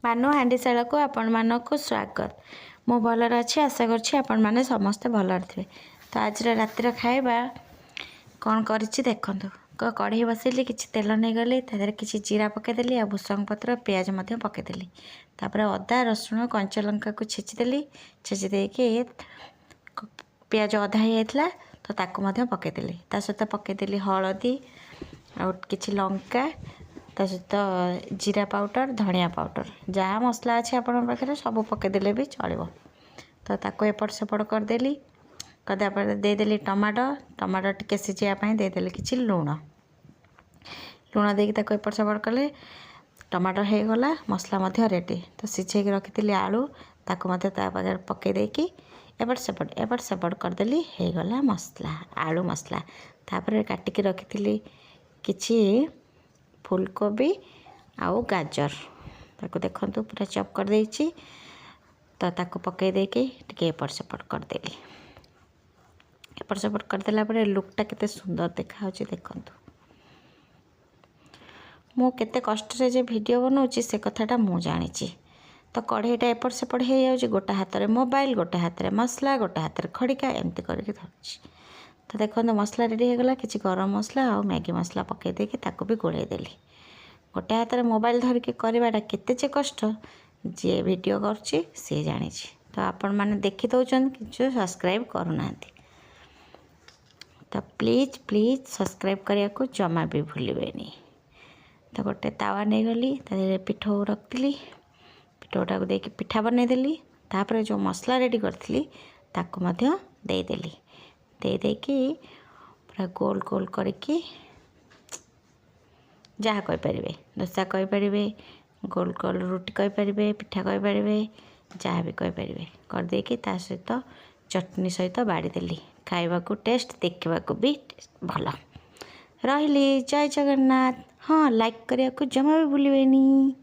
ମାନୁ हांडीशाला को आपण मानक स्वागत। मु भलर अच्छी आशा करछि आपण माने समस्ते भलर थे। तो आज रातिर खाଇବା कौन करिछि देखंतु। कढ़ी बसैली किछि तेल नहीं गली तादर किछि जीरा पकेदेली आ भुसंग पत्र प्याज मध्य पकेदेली। तापर अदा रसुण कंचा लंका को छेचिदेली। छेचि देके प्याज अधा ही जाइतला तो ताको मध्य पकेदेली। ता सहित पकेदेली हळदी आ किछि लंका ता सहित जीरा पाउडर धनिया पाउडर जहाँ मसला अच्छे आपण पाखे सब पकईदेले भी चलो। तो ताको एपट सेपट करदेली। करदेला देदेली टमाटो टिके सिझापी देदेली किछि लुण देकी ताको एपट सेपट कले टमाटो हो गला मसला मध्य रेडी। तो सिझे रखी आलू ताको मध्य ता पाखे पकई देकी एपट सेपट करदेली हो गला मसला आलू मसला। तापर काटिकी रखी किछि फूलकोबी आउ गाजर ताको देखंतु पूरा चॉप कर देछि। तो ताको पकई देके टिके एपट सेपट करदेली। एपट सेपट करदेला परे लुकटा केते सुंदर देखा होछि देखंतु। मु केते कष्ट से जे वीडियो बनाउछि से कथाटा मु जानिछि। तो कढ़ईटा एपट सेपट हो जाउछि गोटा हाथ रे मोबाइल गोटा हाथ रे मसला गोटा हाथ रे खड़िका एमती करके धरछि। तो देखो मसला रेडी हो गला किछि गरम मसला और मैगी मसला पकई देके ताको भी गोळै देली। गोटे हाथ में मोबाइल धरिकी करवाटा केते जे कष्ट जे वीडियो करछि से जानिछि। तो आपण माने देखि दउछन किछु सब्सक्राइब करूना। तो प्लीज सब्सक्राइब करिया को जमा भी भूलिबेनी। तो गोटे तावा नहीं गली तादे पिठो रखली पिठोटा को देके पिठा बनै देली। तापर जो मसला रेडी करथली ताको मध्य दे देली। दे देकी पूरा गोल गोल करके जहाँ कहींपारे दोसा कहींपारे गोल गोल रुटी कहींपारे पिठा कहींपारे जहाँ भी कहींपारे करदेकी ता सहित चटनी सहित बाड़ी देली। खाइबा को टेस्ट देखा भी भल रही। जय जगन्नाथ। हाँ लाइक करिया को जमा भी भूलिबेनी।